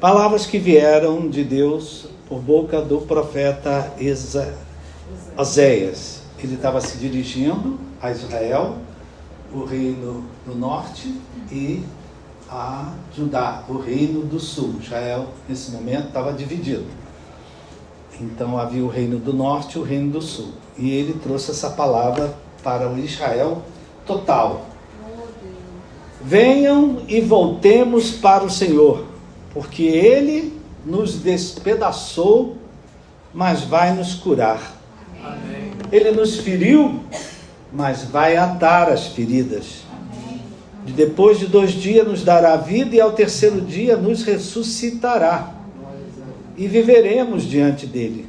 Palavras que vieram de Deus por boca do profeta Oséias. Ele estava se dirigindo a Israel, o reino do norte, e a Judá, o reino do sul. Israel, nesse momento, estava dividido. Então havia o reino do norte e o reino do sul. E ele trouxe essa palavra para o Israel total. Venham e voltemos para o Senhor, porque Ele nos despedaçou, mas vai nos curar. Amém. Ele nos feriu, mas vai atar as feridas. E depois de 2 dias nos dará vida, e ao 3º dia nos ressuscitará. E viveremos diante dele.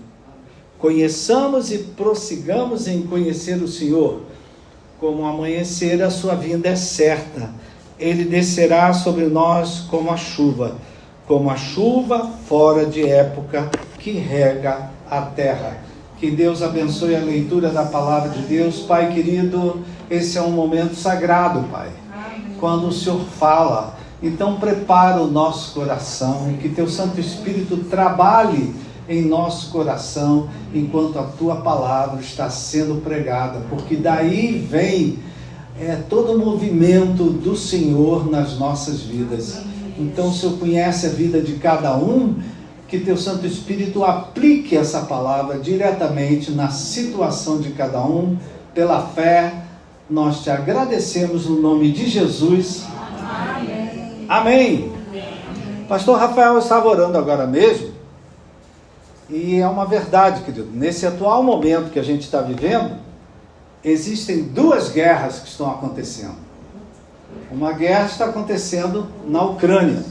Conheçamos e prossigamos em conhecer o Senhor. Como o amanhecer, a sua vinda é certa. Ele descerá sobre nós como a chuva fora de época que rega a terra. Que Deus abençoe a leitura da palavra de Deus. Pai querido, esse é um momento sagrado, Pai. Quando o Senhor fala, então prepara o nosso coração, que Teu Santo Espírito trabalhe em nosso coração, enquanto a Tua palavra está sendo pregada, porque daí vem todo o movimento do Senhor nas nossas vidas. Então, o Senhor conhece a vida de cada um, que Teu Santo Espírito aplique essa palavra diretamente na situação de cada um, pela fé. Nós te agradecemos no nome de Jesus. Amém. Amém. Pastor Rafael estava orando agora mesmo, e é uma verdade, querido. Nesse atual momento que a gente está vivendo, existem 2 guerras que estão acontecendo. Uma guerra está acontecendo na Ucrânia,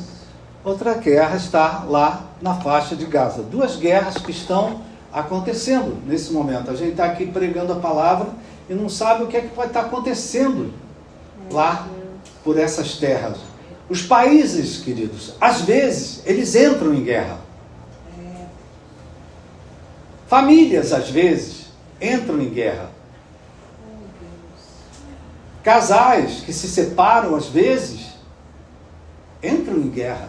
outra guerra está lá na faixa de Gaza. 2 guerras que estão acontecendo nesse momento. A gente está aqui pregando a palavra e não sabe o que é que vai estar acontecendo lá por essas terras. Os países, queridos, às vezes eles entram em guerra. Famílias, às vezes, entram em guerra. Casais que se separam, às vezes, entram em guerra.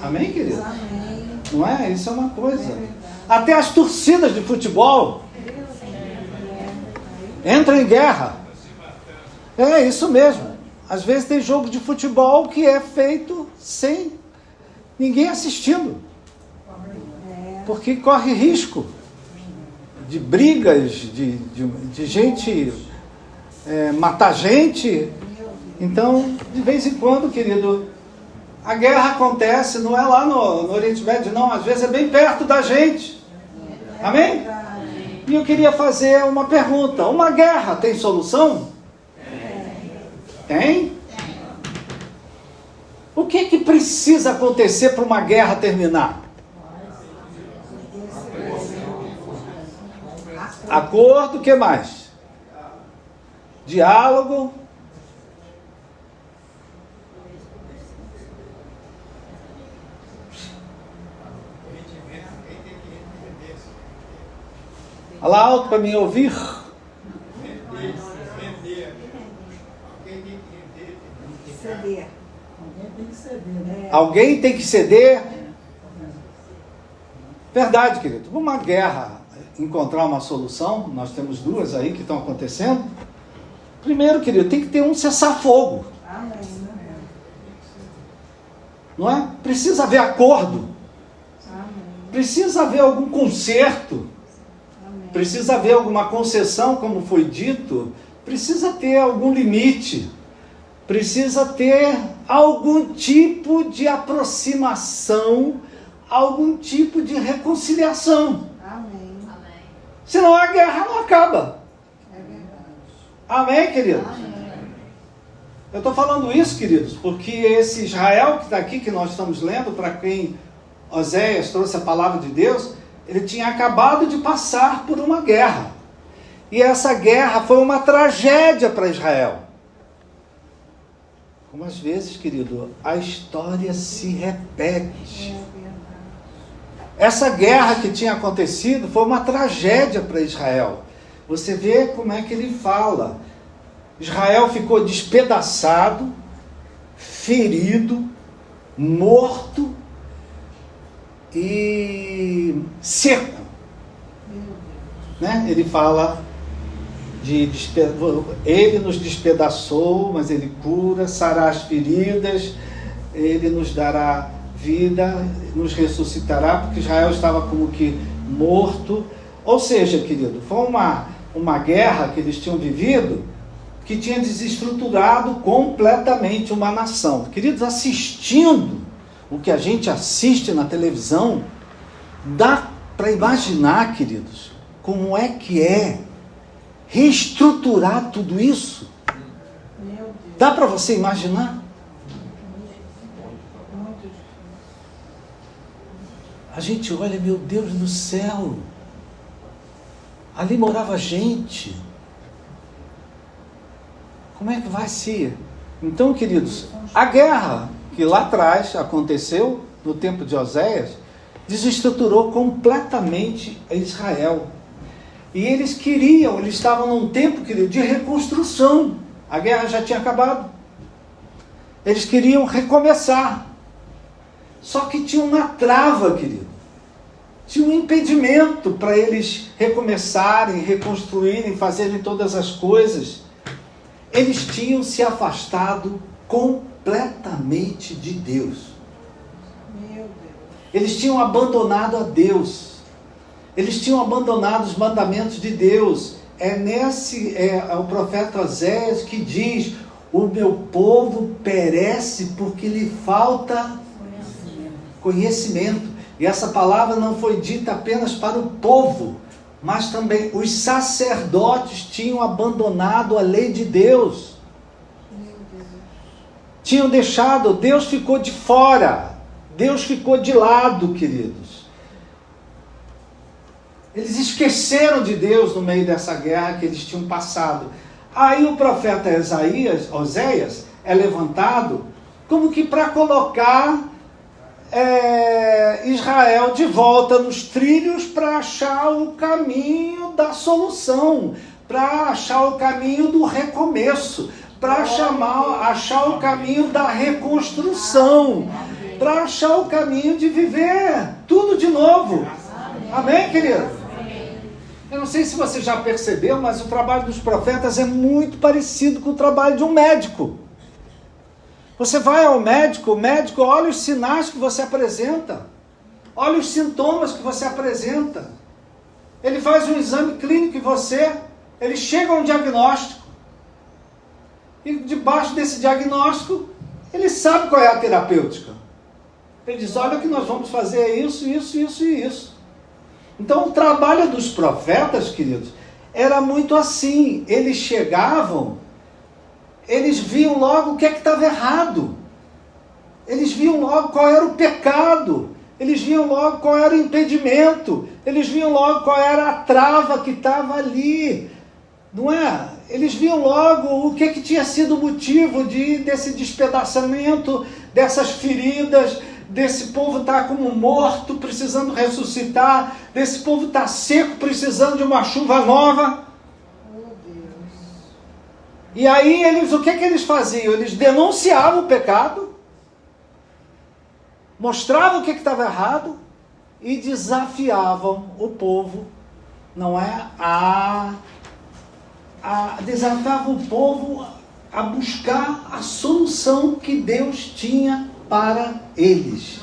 Amém, querido? Amém. Não é? Isso é uma coisa. Até as torcidas de futebol entram em guerra. É isso mesmo. Às vezes tem jogo de futebol que é feito sem ninguém assistindo. Porque corre risco de brigas, de gente matar gente. Então, de vez em quando, querido, a guerra acontece, não é lá no Oriente Médio, não. Às vezes é bem perto da gente. Amém? E eu queria fazer uma pergunta. Uma guerra tem solução? Tem? O que precisa acontecer para uma guerra terminar? Acordo, o que mais? Diálogo. Fala alto para me ouvir. Ceder. Alguém tem que ceder. Verdade, querido. Uma guerra encontrar uma solução, nós temos 2 aí que estão acontecendo. Primeiro, querido, tem que ter um cessar-fogo. Não é? Precisa haver acordo. Precisa haver algum conserto. Precisa haver alguma concessão, como foi dito. Precisa ter algum limite. Precisa ter algum tipo de aproximação, algum tipo de reconciliação. Senão a guerra não acaba. É verdade. Amém, queridos? Amém. Eu estou falando isso, queridos, porque esse Israel que está aqui, que nós estamos lendo, para quem Oséias trouxe a palavra de Deus, ele tinha acabado de passar por uma guerra. E essa guerra foi uma tragédia para Israel. Como às vezes, querido, a história se repete. Essa guerra que tinha acontecido foi uma tragédia para Israel. Você vê como é que ele fala. Israel ficou despedaçado, ferido, morto e seco. Né? Ele fala ele nos despedaçou, mas ele cura, sará as feridas, ele nos dará vida, nos ressuscitará, porque Israel estava como que morto. Ou seja, querido, foi uma guerra que eles tinham vivido que tinha desestruturado completamente uma nação. Queridos, assistindo o que a gente assiste na televisão, dá para imaginar, queridos, como é que é reestruturar tudo isso. Dá para você imaginar? A gente olha, meu Deus do céu, ali morava gente. Como é que vai ser? Então, queridos, a guerra que lá atrás aconteceu, no tempo de Oséias, desestruturou completamente Israel. E eles estavam num tempo, querido, de reconstrução. A guerra já tinha acabado. Eles queriam recomeçar. Só que tinha uma trava, querido. Tinha um impedimento para eles recomeçarem, reconstruírem, fazerem todas as coisas. Eles tinham se afastado completamente de Deus. Meu Deus. Eles tinham abandonado a Deus. Eles tinham abandonado os mandamentos de Deus. É o profeta Oséias que diz: o meu povo perece porque lhe falta conhecimento. E essa palavra não foi dita apenas para o povo, mas também os sacerdotes tinham abandonado a lei de Deus. Tinham deixado, Deus ficou de fora, Deus ficou de lado, queridos. Eles esqueceram de Deus no meio dessa guerra que eles tinham passado. Aí o profeta Oséias é levantado como que para colocar Israel de volta nos trilhos, para achar o caminho da solução, para achar o caminho do recomeço, para achar o caminho da reconstrução, para achar o caminho de viver tudo de novo. Amém, querido? Eu não sei se você já percebeu, mas o trabalho dos profetas é muito parecido com o trabalho de um médico. Você vai ao médico, o médico olha os sinais que você apresenta, olha os sintomas que você apresenta. Ele faz um exame clínico em você, ele chega a um diagnóstico. E debaixo desse diagnóstico, ele sabe qual é a terapêutica. Ele diz: olha, o que nós vamos fazer é isso, isso, isso e isso. Então, o trabalho dos profetas, queridos, era muito assim. Eles chegavam, eles viam logo o que é que estava errado. Eles viam logo qual era o pecado. Eles viam logo qual era o impedimento. Eles viam logo qual era a trava que estava ali. Não é? Eles viam logo o que tinha sido o motivo desse despedaçamento, dessas feridas, desse povo estar como morto, precisando ressuscitar, desse povo estar seco, precisando de uma chuva nova. Meu Deus. E aí o que eles faziam? Eles denunciavam o pecado, mostravam o que estava errado e desafiavam o povo, não é? Desafiavam o povo a buscar a solução que Deus tinha para eles.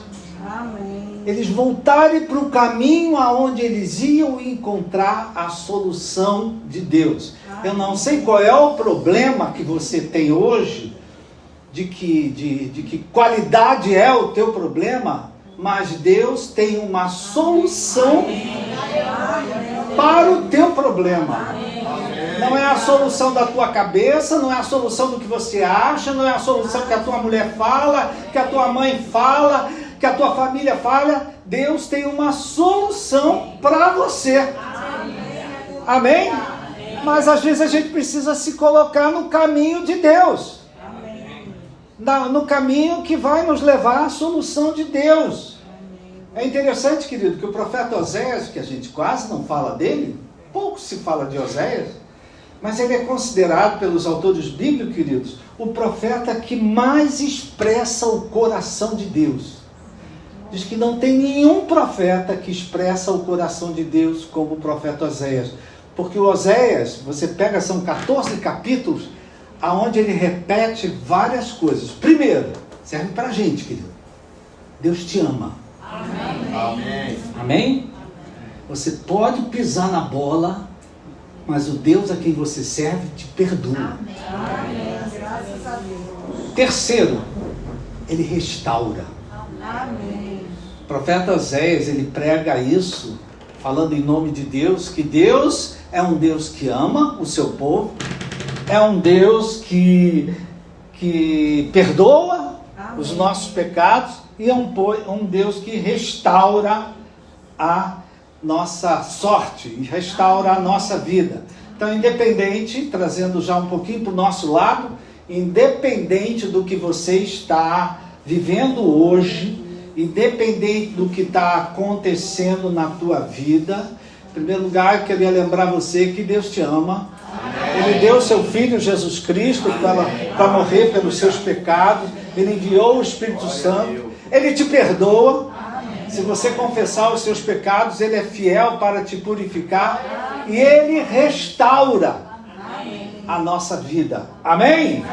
Amém. Eles voltarem para o caminho aonde eles iam encontrar a solução de Deus. Eu não sei qual é o problema que você tem hoje, de que qualidade é o teu problema, mas Deus tem uma solução para o teu problema. Não é a solução da tua cabeça, não é a solução do que você acha, não é a solução que a tua mulher fala, que a tua mãe fala, que a tua família fala. Deus tem uma solução para você. Amém? Mas às vezes a gente precisa se colocar no caminho de Deus. No caminho que vai nos levar à solução de Deus. É interessante, querido, que o profeta Oséias, que a gente quase não fala dele, pouco se fala de Oséias, mas ele é considerado pelos autores bíblicos, queridos, o profeta que mais expressa o coração de Deus. Diz que não tem nenhum profeta que expressa o coração de Deus como o profeta Oséias. Porque o Oséias, você pega, são 14 capítulos, aonde ele repete várias coisas. Primeiro, serve pra gente, querido. Deus te ama. Amém. Amém? Você pode pisar na bola, mas o Deus a quem você serve te perdoa. Amém. Graças a Deus. Terceiro, ele restaura. Amém. O profeta Oséias, ele prega isso, falando em nome de Deus, que Deus é um Deus que ama o seu povo, é um Deus que perdoa os nossos pecados e é um Deus que restaura a nossa sorte, e restaura a nossa vida. Então, independente, trazendo já um pouquinho para o nosso lado, independente do que você está vivendo hoje, independente do que está acontecendo na tua vida, em primeiro lugar, eu queria lembrar você que Deus te ama. Ele deu seu Filho Jesus Cristo para morrer pelos seus pecados. Ele enviou o Espírito Santo. Ele te perdoa. Se você confessar os seus pecados, Ele é fiel para te purificar. E Ele restaura a nossa vida. Amém?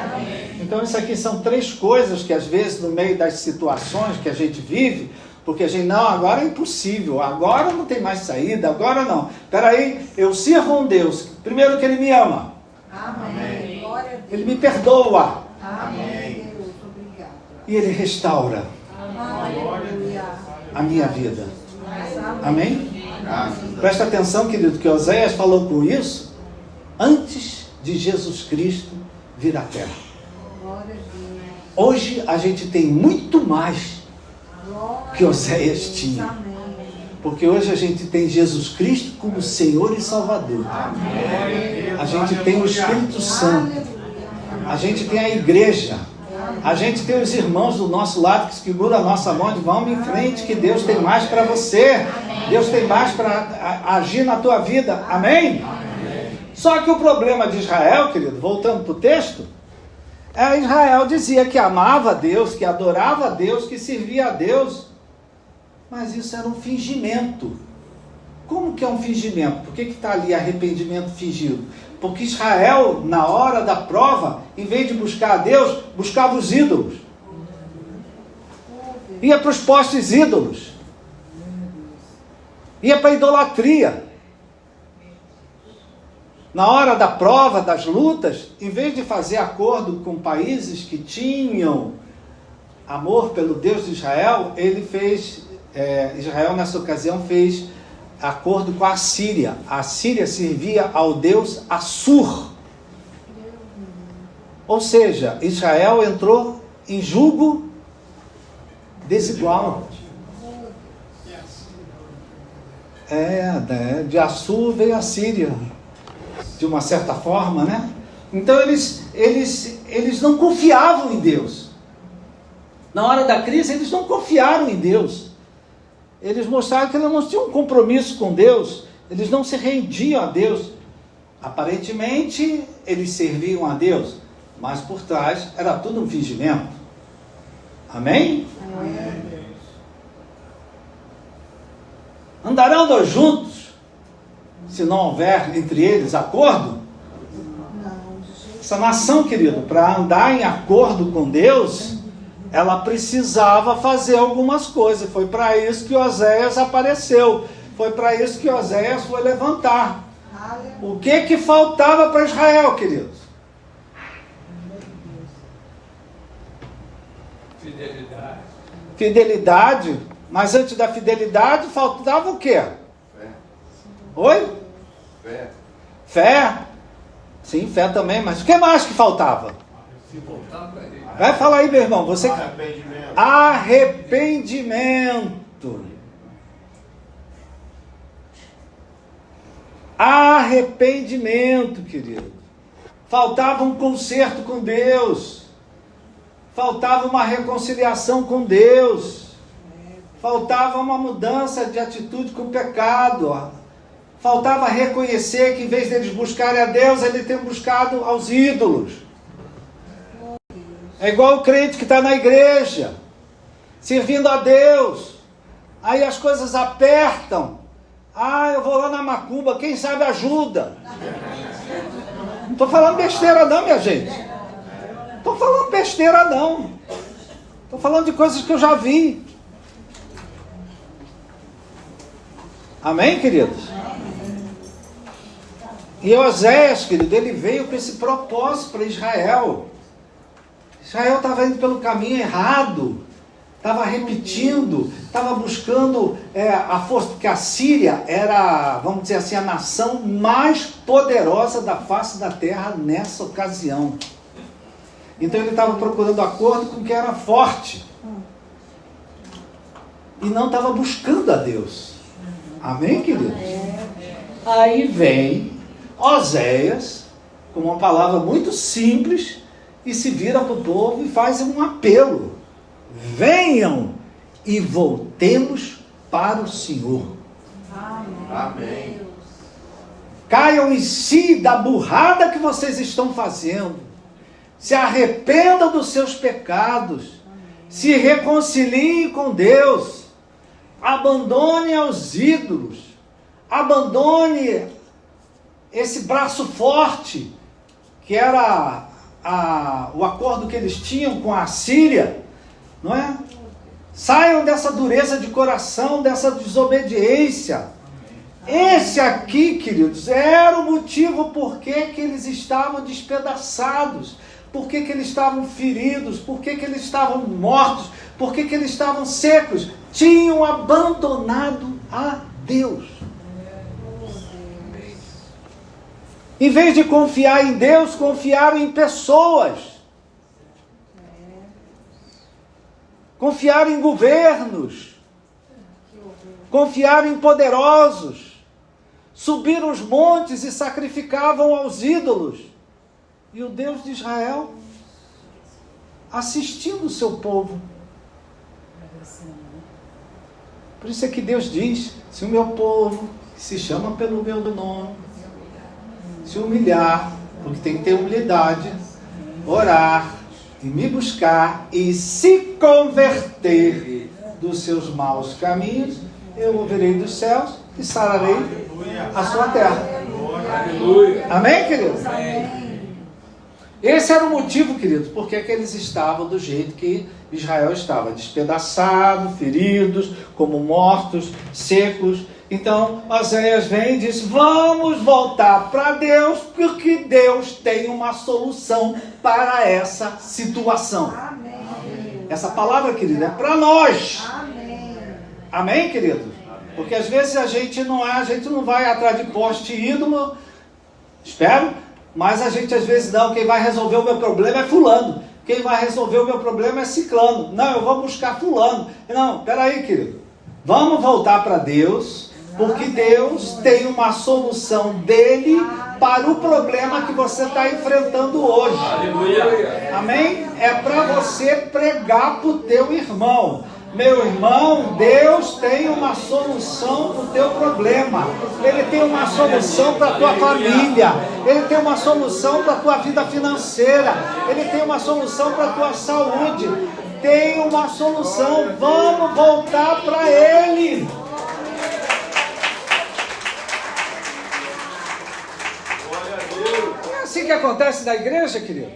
Então isso aqui são 3 coisas que às vezes no meio das situações que a gente vive, porque a gente, não, agora é impossível, agora não tem mais saída, agora não. Peraí, eu sirvo um Deus, primeiro que Ele me ama. Amém. Glória a Deus. Ele me perdoa. Amém. Deus, obrigado. E Ele restaura Aleluia. a minha vida. Amém. Amém? Presta atenção, querido, que Oséias falou com isso antes de Jesus Cristo vir à Terra. Glória a Deus. Hoje a gente tem muito mais Glória que Oséias tinha. Amém. Porque hoje a gente tem Jesus Cristo como Senhor e Salvador. A gente tem o Espírito Santo. A gente tem a igreja. A gente tem os irmãos do nosso lado que seguram a nossa mão e vamos em frente, que Deus tem mais para você. Deus tem mais para agir na tua vida. Amém? Só que o problema de Israel, querido, voltando para o texto, Israel dizia que amava a Deus, que adorava a Deus, que servia a Deus, mas isso era um fingimento. Como que é um fingimento? Por que está ali arrependimento fingido? Porque Israel, na hora da prova, em vez de buscar a Deus, buscava os ídolos. Ia para os postes ídolos. Ia para a idolatria. Na hora da prova, das lutas, em vez de fazer acordo com países que tinham amor pelo Deus de Israel, Israel nessa ocasião fez acordo com a Síria. A Síria servia ao deus Assur. Ou seja, Israel entrou em julgo desigual. De Assur veio a Síria, de uma certa forma, né? Então eles não confiavam em Deus. Na hora da crise, eles não confiaram em Deus. Eles mostraram que eles não tinham um compromisso com Deus. Eles não se rendiam a Deus. Aparentemente, eles serviam a Deus, mas por trás era tudo um fingimento. Amém? Amém. Andarão dois juntos, se não houver entre eles acordo? Não, de jeito Essa nação, querido, para andar em acordo com Deus, ela precisava fazer algumas coisas. Foi para isso que Oséias apareceu. Foi para isso que Oséias foi levantar. Aleluia. O que faltava para Israel, queridos? Fidelidade. Fidelidade. Mas antes da fidelidade, faltava o quê? Fé. Oi? Fé. Fé. Sim, fé também. Mas o que mais que faltava? Se voltar para ele. Vai falar aí, meu irmão. Você... Arrependimento. Arrependimento. Arrependimento, querido. Faltava um conserto com Deus. Faltava uma reconciliação com Deus. Faltava uma mudança de atitude com o pecado. Faltava reconhecer que em vez deles buscarem a Deus, eles têm buscado aos ídolos. É igual o crente que está na igreja, servindo a Deus, Aí as coisas apertam. Ah, eu vou lá na macumba, quem sabe ajuda. Não estou falando besteira não, minha gente. Estou falando besteira não. Estou falando de coisas que eu já vi. Amém, queridos? E Oséias, querido, ele veio com esse propósito para Israel. Israel estava indo pelo caminho errado. Estava repetindo, estava buscando a força, porque a Síria era, vamos dizer assim, a nação mais poderosa da face da terra nessa ocasião. Então ele estava procurando acordo com o que era forte. E não estava buscando a Deus. Amém, queridos? Aí vem Oséias, com uma palavra muito simples, e se vira para o povo e faz um apelo. Venham e voltemos para o Senhor. Amém. Caiam em si da burrada que vocês estão fazendo. Se arrependam dos seus pecados. Se reconciliem com Deus. Abandone aos ídolos. Abandone esse braço forte, que era o acordo que eles tinham com a Síria. Não é? Saiam dessa dureza de coração, dessa desobediência. Esse aqui, queridos, era o motivo por que eles estavam despedaçados, por que eles estavam feridos, por que eles estavam mortos, por que eles estavam secos. Tinham abandonado a Deus. Em vez de confiar em Deus, confiaram em pessoas. Confiaram em governos, confiaram em poderosos, subiram os montes e sacrificavam aos ídolos. E o Deus de Israel assistindo o seu povo. Por isso é que Deus diz, se o meu povo, que se chama pelo meu nome, se humilhar, porque tem que ter humildade, orar, e me buscar e se converter dos seus maus caminhos, eu ouvirei dos céus e sararei a sua terra. Amém, queridos? Esse era o motivo, queridos, porque que eles estavam do jeito que Israel estava, despedaçado, feridos, como mortos, secos. Então, Oséias vem e diz, vamos voltar para Deus, porque Deus tem uma solução para essa situação. Amém. Essa palavra, querido, é para nós. Amém. Amém, querido? Porque às vezes a gente não vai atrás de poste ídolo, espero, mas a gente às vezes não, quem vai resolver o meu problema é fulano, quem vai resolver o meu problema é ciclano, não, eu vou buscar fulano. Não, peraí, querido, vamos voltar para Deus, porque Deus tem uma solução dele para o problema que você está enfrentando hoje. Aleluia. Amém? É para você pregar para o teu irmão. Meu irmão, Deus tem uma solução para o teu problema. Ele tem uma solução para a tua família. Ele tem uma solução para a tua vida financeira. Ele tem uma solução para a tua saúde. Tem uma solução. Vamos voltar para Ele. É assim que acontece na igreja, querido.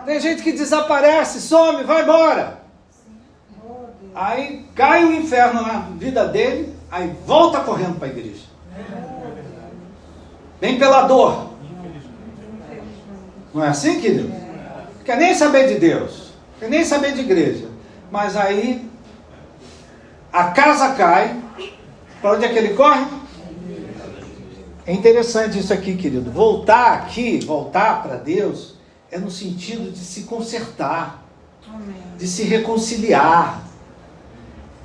Tem gente que desaparece, some, vai embora. Aí cai o inferno na vida dele, aí volta correndo para a igreja. Vem pela dor. Não é assim, querido? Quer nem saber de Deus, quer nem saber de igreja. Mas aí a casa cai. Para onde é que ele corre? É interessante isso aqui, querido. Voltar para Deus, é no sentido de se consertar, de se reconciliar,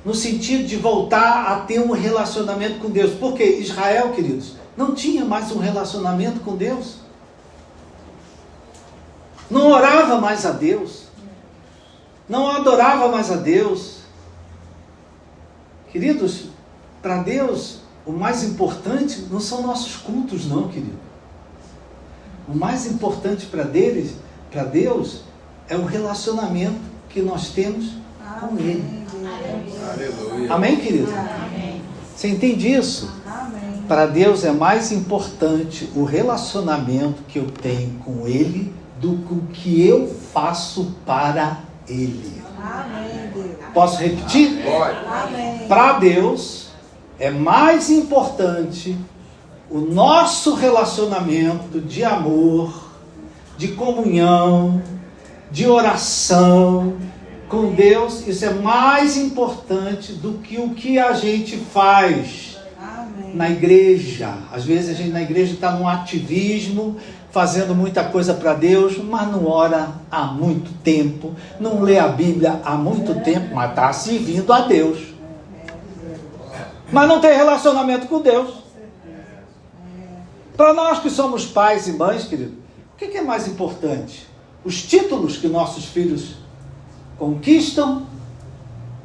no sentido de voltar a ter um relacionamento com Deus. Porque Israel, queridos, não tinha mais um relacionamento com Deus. Não orava mais a Deus. Não adorava mais a Deus. Queridos, para Deus, o mais importante não são nossos cultos, não, querido. O mais importante para Deus, é o relacionamento que nós temos com Ele. Aleluia. Amém, querido? Amém. Você entende isso? Amém. Para Deus é mais importante o relacionamento que eu tenho com Ele do que o que eu faço para Ele. Amém, Deus. Posso repetir? Amém. Para Deus é mais importante o nosso relacionamento de amor, de comunhão, de oração com Deus. Isso é mais importante do que o que a gente faz Amém. na igreja. Às vezes a gente na igreja está num ativismo, fazendo muita coisa para Deus, mas não ora há muito tempo, não lê a Bíblia há muito tempo, mas está servindo a Deus. Mas não tem relacionamento com Deus. Para nós que somos pais e mães, querido, o que é mais importante? Os títulos que nossos filhos conquistam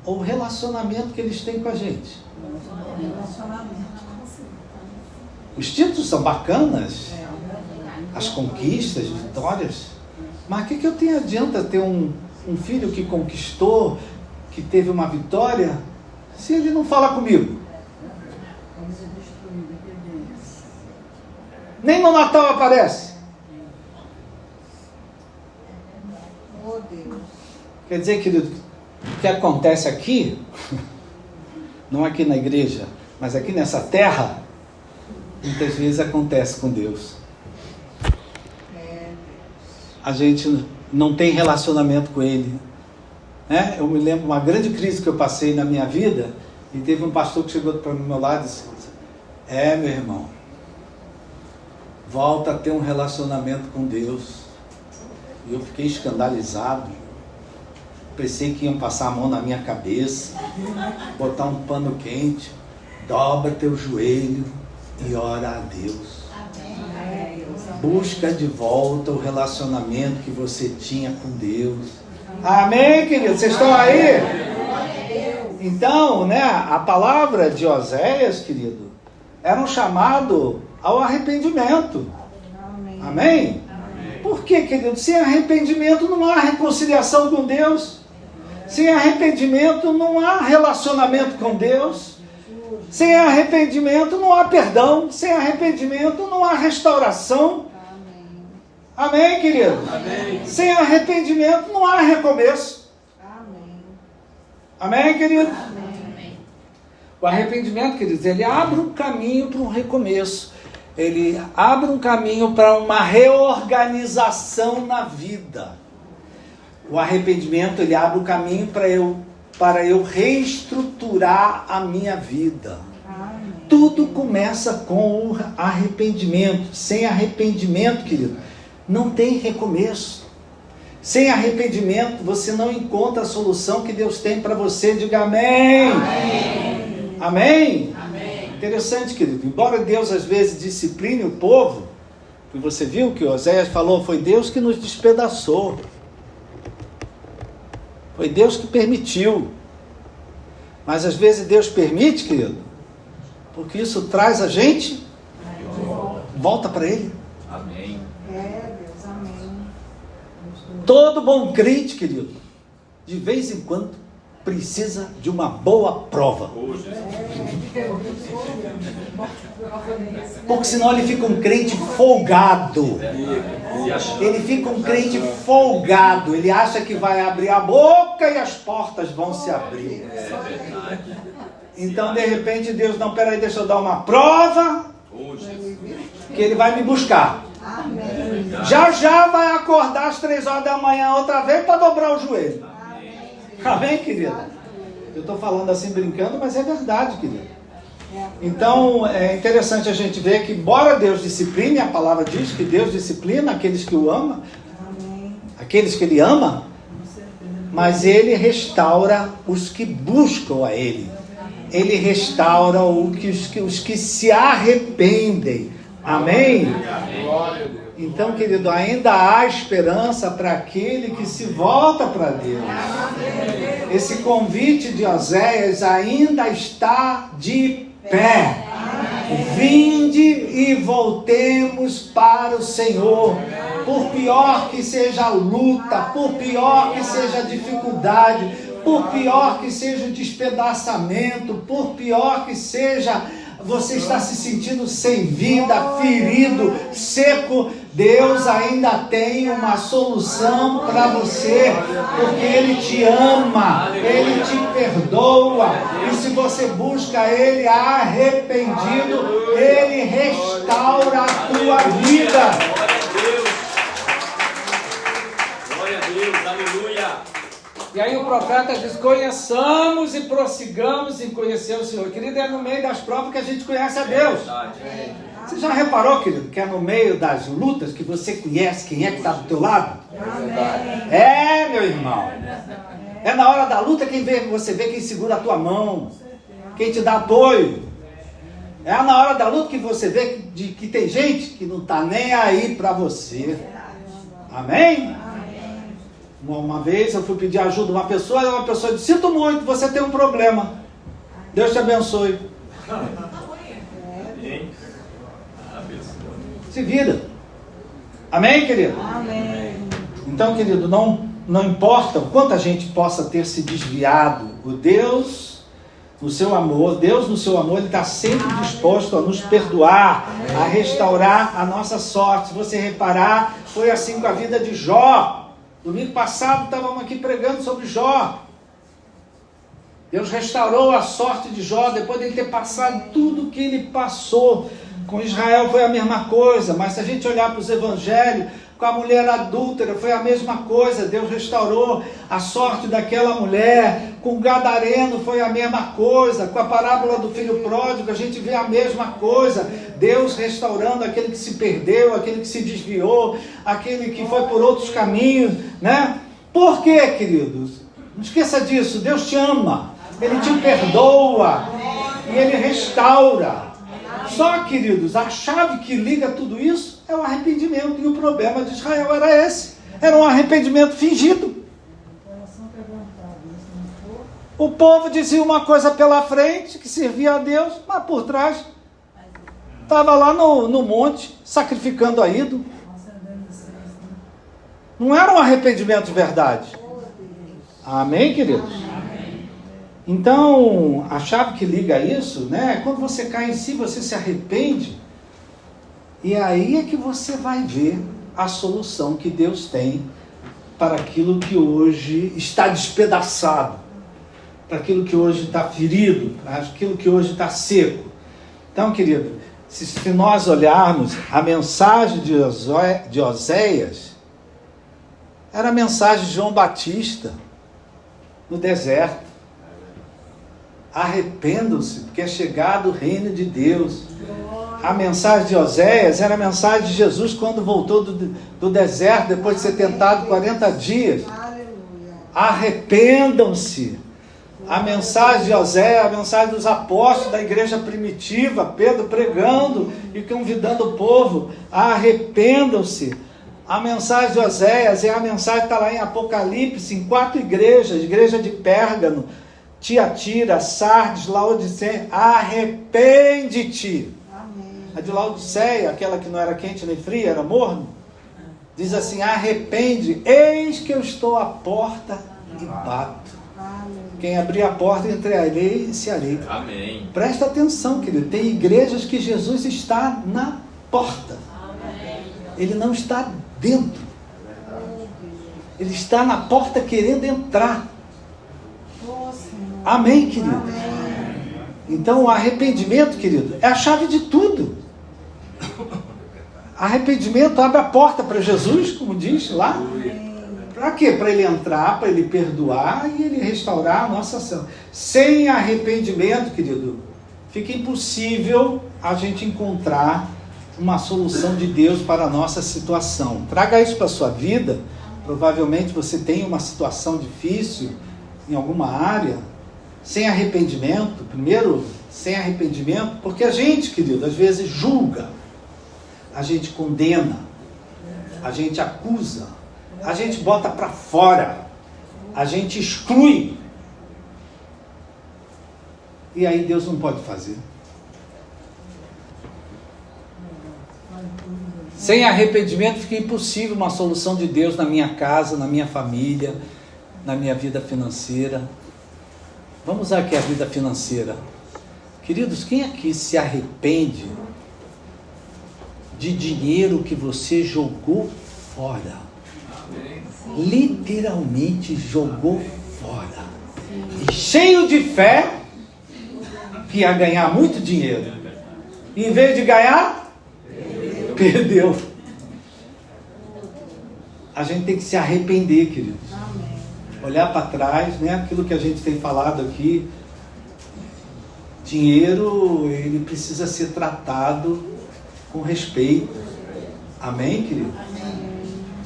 ou o relacionamento que eles têm com a gente? Relacionamento. Os títulos são bacanas, as conquistas, vitórias, mas o que eu tenho adianta ter um filho que conquistou, que teve uma vitória, se ele não fala comigo? Nem no Natal aparece. Oh, Deus. Quer dizer, querido, o que acontece aqui, não aqui na igreja, mas aqui nessa terra, muitas vezes acontece com Deus. A gente não tem relacionamento com Ele. Né? Eu me lembro uma grande crise que eu passei na minha vida, e teve um pastor que chegou para o meu lado e disse: meu irmão, volta a ter um relacionamento com Deus. E eu fiquei escandalizado. Pensei que iam passar a mão na minha cabeça, botar um pano quente. Dobra teu joelho e ora a Deus. Busca de volta o relacionamento que você tinha com Deus. Amém, queridos? Vocês estão aí? Então, né, a palavra de Oséias, querido, era um chamado ao arrependimento. Amém? Por quê, querido? Sem arrependimento não há reconciliação com Deus. Sem arrependimento não há relacionamento com Deus. Sem arrependimento não há perdão. Sem arrependimento não há restauração. Amém, querido? Amém. Sem arrependimento não há recomeço. Amém, querido? Amém. O arrependimento, queridos, ele abre um caminho para um recomeço. Ele abre um caminho para uma reorganização na vida. O arrependimento, ele abre um caminho para eu reestruturar a minha vida. Amém. Tudo começa com o arrependimento. Sem arrependimento, querido, não tem recomeço. Sem arrependimento, você não encontra a solução que Deus tem para você. Diga amém. Amém. Amém? Amém. Interessante, querido. Embora Deus às vezes discipline o povo, e você viu que Oséias falou, foi Deus que nos despedaçou. Foi Deus que permitiu. Mas às vezes Deus permite, querido, porque isso traz a gente volta para Ele. Amém. Deus, amém. Todo bom crente, querido, de vez em quando precisa de uma boa prova. Porque senão ele fica um crente folgado. Ele fica um crente folgado. Ele acha que vai abrir a boca e as portas vão se abrir. Então, de repente, Deus, não, peraí, deixa eu dar uma prova, que Ele vai me buscar. Amém. Já vai acordar às 3 horas da manhã outra vez para dobrar o joelho. Amém, querido? Eu estou falando assim brincando, mas é verdade, querido. Então, é interessante a gente ver que, embora Deus discipline, a palavra diz que Deus disciplina aqueles que o amam, aqueles que Ele ama, mas Ele restaura os que buscam a Ele. Ele restaura os que se arrependem. Amém? Então, querido, ainda há esperança para aquele que se volta para Deus. Esse convite de Oséias ainda está de pé. Vinde e voltemos para o Senhor. Por pior que seja a luta, por pior que seja a dificuldade, Por pior que seja o despedaçamento, por pior que seja você está se sentindo sem vida, ferido, seco, Deus ainda tem uma solução para você, porque Ele te ama, Ele te perdoa, e se você busca Ele arrependido, Ele restaura a tua vida. Glória a Deus, aleluia. E aí o profeta diz: conheçamos e prossigamos em conhecer o Senhor. Querido, é no meio das provas que a gente conhece a Deus. Você já reparou, querido, que é no meio das lutas que você conhece quem é que está do teu lado? É, meu irmão. É na hora da luta que você vê quem segura a tua mão, quem te dá apoio. É na hora da luta que você vê que tem gente que não está nem aí para você. Amém? Uma vez eu fui pedir ajuda a uma pessoa, e uma pessoa disse: sinto muito, você tem um problema. Deus te abençoe. Se vira. Amém, querido? Amém. Então, querido, não importa o quanto a gente possa ter se desviado, o Deus no seu amor, Ele está sempre disposto a nos perdoar, a restaurar a nossa sorte. Se você reparar, foi assim com a vida de Jó. Domingo passado estávamos aqui pregando sobre Jó. Deus restaurou a sorte de Jó, depois de ele ter passado tudo o que ele passou. Com Israel foi a mesma coisa, mas se a gente olhar para os evangelhos, com a mulher adúltera foi a mesma coisa. Deus restaurou a sorte daquela mulher. Com o gadareno foi a mesma coisa. Com a parábola do filho pródigo a gente vê a mesma coisa. Deus restaurando aquele que se perdeu, aquele que se desviou, aquele que foi por outros caminhos, né? Por quê, queridos? Não esqueça disso, Deus te ama, Ele te perdoa e Ele restaura. Só, queridos, a chave que liga tudo isso é o arrependimento. E o problema de Israel era esse. Era um arrependimento fingido. O povo dizia uma coisa pela frente, que servia a Deus, mas por trás estava lá no monte, sacrificando a ídolo. Não era um arrependimento de verdade. Amém, queridos? Então, a chave que liga isso, né? Quando você cai em si, você se arrepende, e aí é que você vai ver a solução que Deus tem para aquilo que hoje está despedaçado, para aquilo que hoje está ferido, para aquilo que hoje está seco. Então, querido, se nós olharmos a mensagem de Oséias, era a mensagem de João Batista no deserto. Arrependam-se, porque é chegado o reino de Deus. A mensagem de Oséias era a mensagem de Jesus quando voltou do deserto, depois de ser tentado 40 dias. Arrependam-se. A mensagem de Oséias é a mensagem dos apóstolos da igreja primitiva, Pedro pregando e convidando o povo. Arrependam-se. A mensagem de Oséias é a mensagem que está lá em Apocalipse, em 4 igrejas: igreja de Pérgamo, Tiatira, Sardes, Laodiceia. Arrepende-te. Amém. A de Laodiceia, aquela que não era quente nem fria, era morno, diz assim: arrepende, eis que eu estou à porta e bato. Amém. Quem abrir a porta, entrarei e cearei. Amém. Presta atenção, querido, tem igrejas que Jesus está na porta. Amém. Ele não está dentro. Ele está na porta querendo entrar. Amém, querido? Amém. Então, o arrependimento, querido, é a chave de tudo. Arrependimento abre a porta para Jesus, como diz lá. Para quê? Para Ele entrar, para Ele perdoar e Ele restaurar a nossa ação. Sem arrependimento, querido, fica impossível a gente encontrar uma solução de Deus para a nossa situação. Traga isso para a sua vida. Provavelmente você tem uma situação difícil em alguma área. Sem arrependimento, primeiro, sem arrependimento, porque a gente, querido, às vezes julga, a gente condena, a gente acusa, a gente bota para fora, a gente exclui. E aí Deus não pode fazer. Sem arrependimento fica impossível uma solução de Deus na minha casa, na minha família. na minha vida financeira. Vamos usar aqui a vida financeira. Queridos, quem aqui se arrepende de dinheiro que você jogou fora? Literalmente jogou fora. E cheio de fé que ia ganhar muito dinheiro. E em vez de ganhar, perdeu. A gente tem que se arrepender, queridos. Olhar para trás, né? Aquilo que a gente tem falado aqui. Dinheiro, ele precisa ser tratado com respeito. Amém, querido?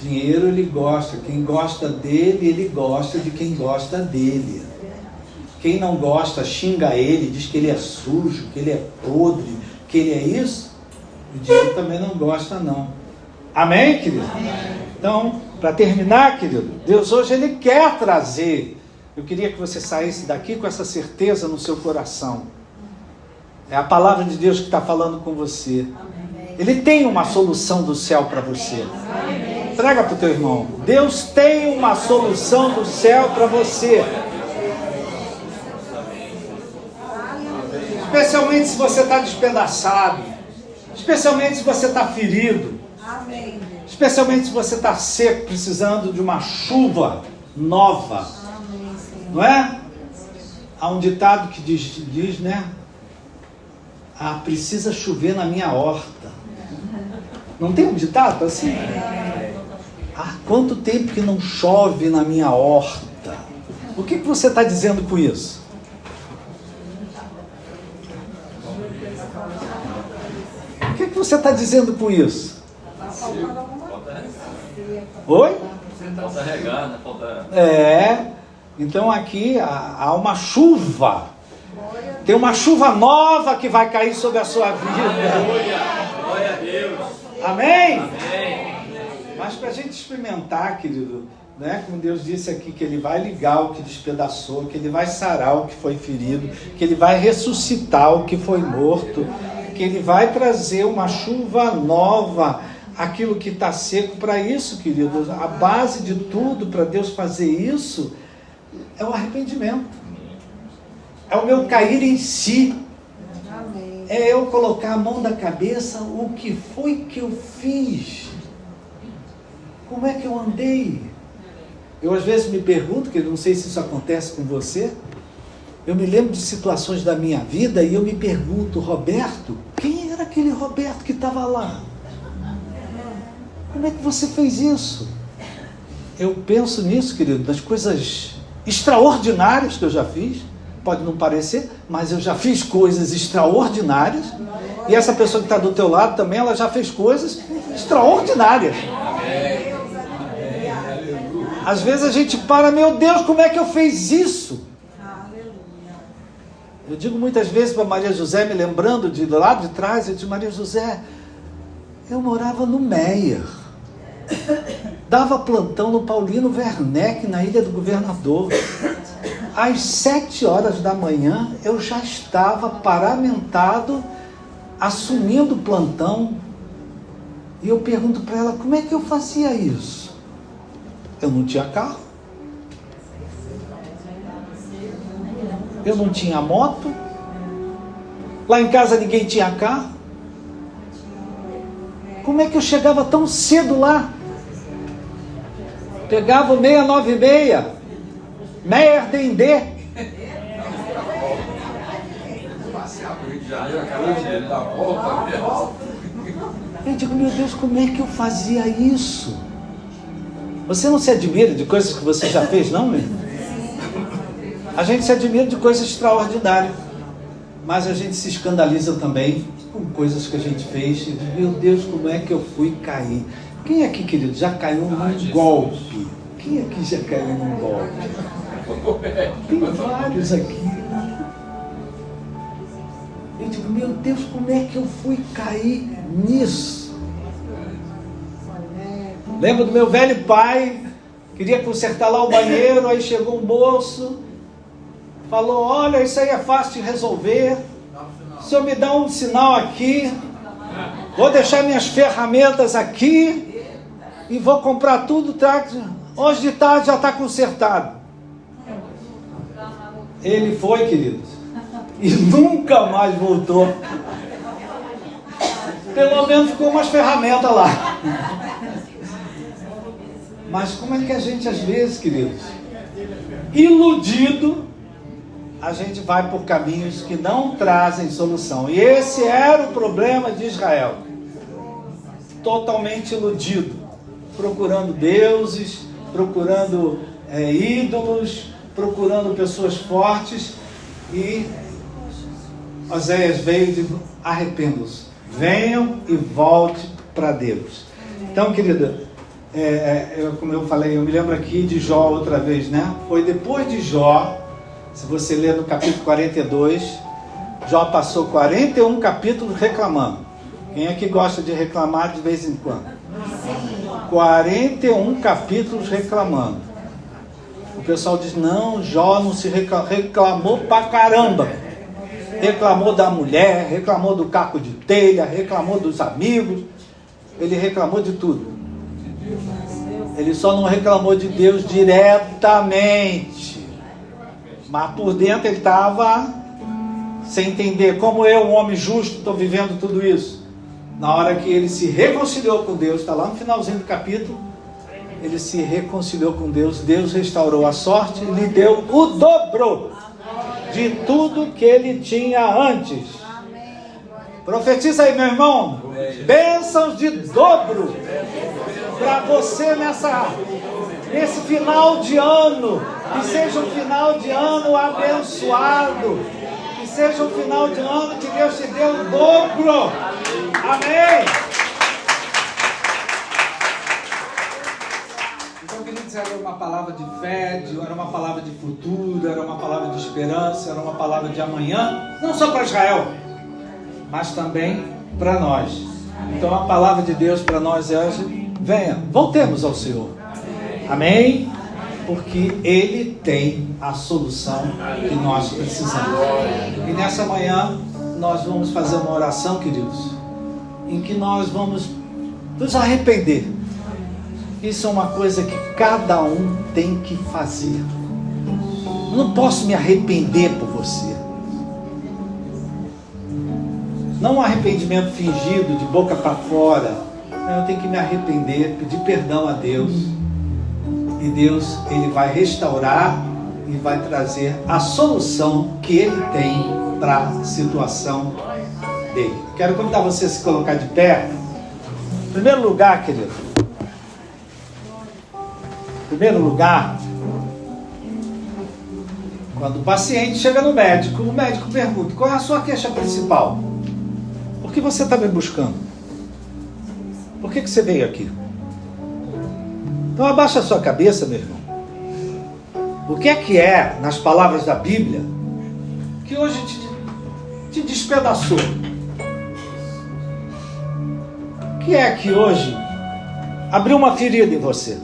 Dinheiro, ele gosta. Quem gosta dele, ele gosta de quem gosta dele. Quem não gosta, xinga ele, diz que ele é sujo, que ele é podre, que ele é isso. O dinheiro também não gosta, não. Amém, querido? Amém. Então, para terminar, querido, Deus hoje ele quer trazer. Eu queria que você saísse daqui com essa certeza no seu coração. É a palavra de Deus que está falando com você. Ele tem uma solução do céu para você. Traga para o teu irmão. Deus tem uma solução do céu para você. Especialmente se você está despedaçado. Especialmente se você está ferido. Especialmente se você está seco, precisando de uma chuva nova. Não é? Há um ditado que diz, né? Ah, precisa chover na minha horta. Não tem um ditado assim? Ah, quanto tempo que não chove na minha horta? O que você está dizendo com isso? O que você está dizendo com isso? Oi? Falta regar, né? Então aqui há uma chuva. Tem uma chuva nova que vai cair sobre a sua vida. Glória a Deus. Amém? Amém. Mas para a gente experimentar, querido, né? Como Deus disse aqui, que Ele vai ligar o que despedaçou, que Ele vai sarar o que foi ferido, que Ele vai ressuscitar o que foi morto, que Ele vai trazer uma chuva nova, aquilo que está seco. Para isso, querido, a base de tudo para Deus fazer isso é o arrependimento. É o meu cair em si. É eu colocar a mão na cabeça. O que foi que eu fiz? Como é que eu andei? Eu às vezes me pergunto, que eu não sei se isso acontece com você. Eu me lembro de situações da minha vida e eu me pergunto, Roberto, quem era aquele Roberto que estava lá? Como é que você fez isso? Eu penso nisso, querido, nas coisas extraordinárias que eu já fiz. Pode não parecer, mas eu já fiz coisas extraordinárias. E essa pessoa que está do teu lado também, ela já fez coisas extraordinárias. Às vezes a gente para, meu Deus, como é que eu fiz isso? Eu digo muitas vezes para Maria José, me lembrando de lá de trás, eu digo, Maria José, eu morava no Meier. Dava plantão no Paulino Werneck, na Ilha do Governador. Às 7 horas da manhã, eu já estava paramentado, assumindo o plantão. E eu pergunto para ela, como é que eu fazia isso? Eu não tinha carro. Eu não tinha moto. Lá em casa ninguém tinha carro. Como é que eu chegava tão cedo lá? Pegava o 696, Meier Dendê. Eu digo, meu Deus, como é que eu fazia isso? Você não se admira de coisas que você já fez, não, meu? A gente se admira de coisas extraordinárias, mas a gente se escandaliza também com coisas que a gente fez. Meu Deus, como é que eu fui cair? Quem aqui, querido, já caiu num golpe? Quem aqui já caiu num golpe? Tem vários aqui. Eu digo, meu Deus, como é que eu fui cair nisso? Lembro do meu velho pai, queria consertar lá o banheiro, aí chegou um moço, falou, olha, isso aí é fácil de resolver, o senhor me dá um sinal aqui, vou deixar minhas ferramentas aqui, e vou comprar tudo, hoje de tarde já está consertado. Ele foi, queridos, e nunca mais voltou. Pelo menos ficou umas ferramentas lá. Mas como é que a gente, às vezes, queridos, iludido, a gente vai por caminhos que não trazem solução. E esse era o problema de Israel. Totalmente iludido, procurando deuses, procurando ídolos, procurando pessoas fortes. E Oséias veio e disse: arrependam-se, venham e volte para Deus. Então, querida, como eu falei, eu me lembro aqui de Jó outra vez, né? Foi depois de Jó, se você ler no capítulo 42, Jó passou 41 capítulos reclamando. Quem é que gosta de reclamar de vez em quando? 41 capítulos reclamando. O pessoal diz: não, Jó não se reclamou pra caramba. Reclamou da mulher, reclamou do caco de telha, reclamou dos amigos, ele reclamou de tudo. Ele só não reclamou de Deus diretamente, mas por dentro ele estava sem entender. Como eu, um homem justo, estou vivendo tudo isso. Na hora que ele se reconciliou com Deus, está lá no finalzinho do capítulo, ele se reconciliou com Deus, Deus restaurou a sorte e lhe deu o dobro de tudo que ele tinha antes. Profetiza aí, meu irmão, bênçãos de dobro para você nesse final de ano. Que seja um final de ano abençoado, que seja um final de ano que Deus te dê o dobro. Amém. Então, queridos, era uma palavra de fé, era uma palavra de futuro, era uma palavra de esperança, era uma palavra de amanhã, não só para Israel, mas também para nós. Então a palavra de Deus para nós é hoje: venha, voltemos ao Senhor. Amém? Porque Ele tem a solução que nós precisamos. E nessa manhã nós vamos fazer uma oração, queridos, em que nós vamos nos arrepender. Isso é uma coisa que cada um tem que fazer. Eu não posso me arrepender por você. Não um arrependimento fingido, de boca para fora. Eu tenho que me arrepender, pedir perdão a Deus. E Deus, Ele vai restaurar e vai trazer a solução que Ele tem para a situação dele. Quero convidar você a se colocar de pé. Em primeiro lugar, querido. Em primeiro lugar, quando o paciente chega no médico, o médico pergunta: qual é a sua queixa principal? Por que você está me buscando? Por que você veio aqui? Então abaixa a sua cabeça, meu irmão. O que é, nas palavras da Bíblia, que hoje te despedaçou? O que é que hoje abriu uma ferida em você?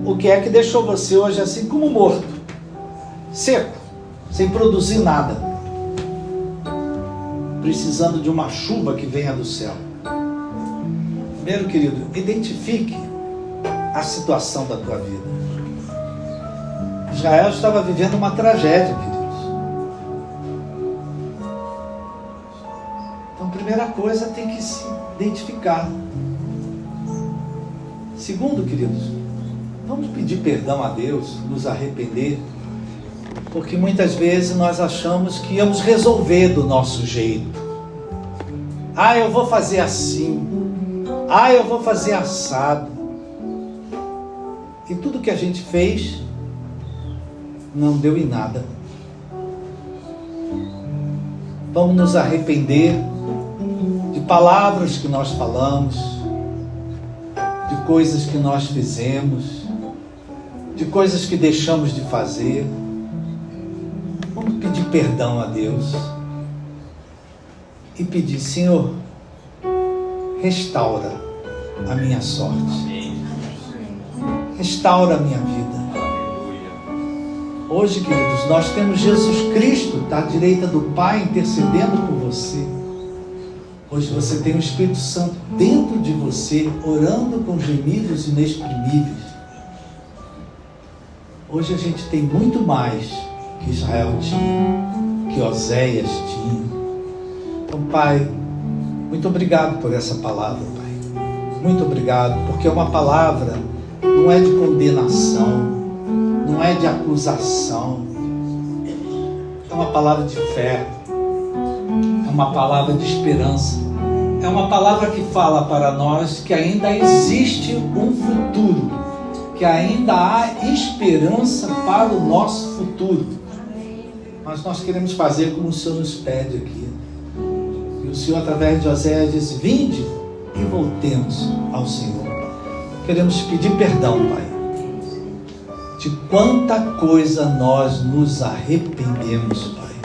O que é que deixou você hoje assim como morto, seco, sem produzir nada, precisando de uma chuva que venha do céu? Primeiro, querido, identifique a situação da tua vida. Israel estava vivendo uma tragédia, queridos. Então, primeira coisa, tem que se identificar. Segundo, queridos, vamos pedir perdão a Deus, nos arrepender, porque muitas vezes nós achamos que íamos resolver do nosso jeito. Eu vou fazer assim. Eu vou fazer assado. E tudo que a gente fez não deu em nada. Vamos nos arrepender de palavras que nós falamos, de coisas que nós fizemos, de coisas que deixamos de fazer. Vamos pedir perdão a Deus e pedir: Senhor, restaura a minha sorte, restaura a minha vida. Hoje, queridos, nós temos Jesus Cristo à direita do Pai intercedendo por você. Hoje você tem o Espírito Santo dentro de você, orando com gemidos inexprimíveis. Hoje a gente tem muito mais que Israel tinha, que Oséias tinha. Então, Pai, muito obrigado por essa palavra, Pai. Muito obrigado, porque é uma palavra, não é de condenação, não é de acusação, é uma palavra de fé, é uma palavra de esperança, é uma palavra que fala para nós que ainda existe um futuro, que ainda há esperança para o nosso futuro. Mas nós queremos fazer como o Senhor nos pede aqui. E o Senhor, através de Oséias, disse: vinde e voltemos ao Senhor. Queremos pedir perdão, Pai, de quanta coisa nós nos arrependemos, Pai.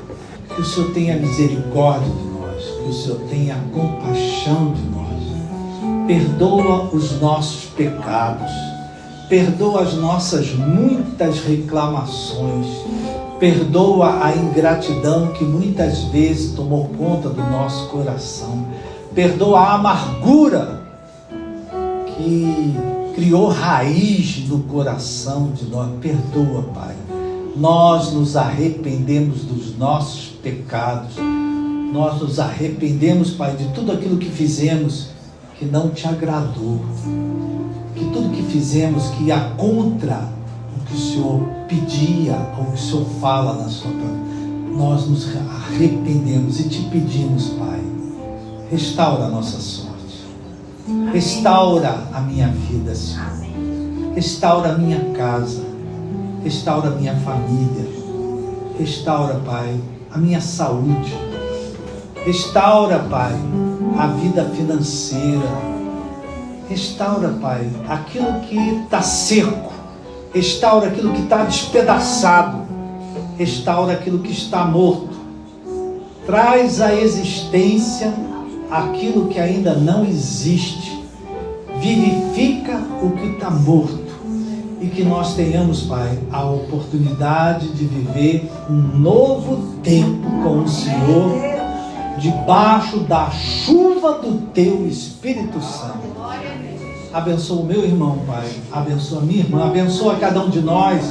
Que o Senhor tenha misericórdia de nós, que o Senhor tenha compaixão de nós. Perdoa os nossos pecados, perdoa as nossas muitas reclamações, perdoa a ingratidão que muitas vezes tomou conta do nosso coração, perdoa a amargura que criou raiz no coração de nós. Perdoa, Pai. Nós nos arrependemos dos nossos pecados, nós nos arrependemos, Pai, de tudo aquilo que fizemos que não te agradou, que tudo que fizemos que ia contra o que o Senhor pedia, ou o que o Senhor fala na sua palavra. Nós nos arrependemos e te pedimos, Pai, restaura a nossa sorte, restaura a minha vida, Senhor, restaura a minha casa, restaura a minha família, restaura, Pai, a minha saúde, restaura, Pai, a vida financeira, restaura, Pai, aquilo que está seco, restaura aquilo que está despedaçado, restaura aquilo que está morto, traz à existência aquilo que ainda não existe, vivifica o que está morto, e que nós tenhamos, Pai, a oportunidade de viver um novo tempo com o Senhor, debaixo da chuva do Teu Espírito Santo. Abençoa o meu irmão, Pai, abençoa a minha irmã, abençoa cada um de nós,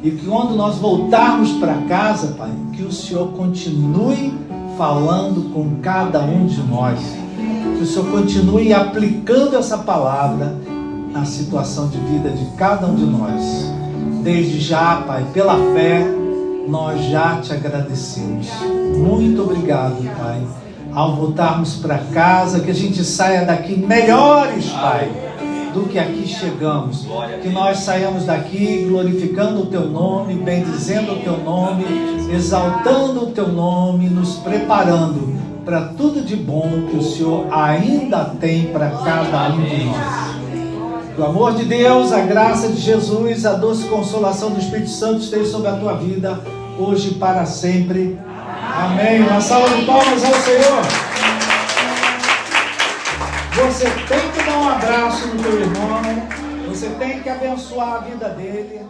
e que quando nós voltarmos para casa, Pai, que o Senhor continue falando com cada um de nós, que o Senhor continue aplicando essa palavra na situação de vida de cada um de nós. Desde já, Pai, pela fé, nós já te agradecemos. Muito obrigado, Pai. Ao voltarmos para casa, que a gente saia daqui melhores, Pai, do que aqui chegamos. Que nós saiamos daqui glorificando o Teu nome, bendizendo o Teu nome, exaltando o Teu nome, nos preparando para tudo de bom que o Senhor ainda tem para cada um de nós. Que o amor de Deus, a graça de Jesus, a doce consolação do Espírito Santo esteja sobre a tua vida, hoje e para sempre. Amém. Uma salva de palmas ao Senhor. Você tem que dar um abraço no teu irmão, você tem que abençoar a vida dele.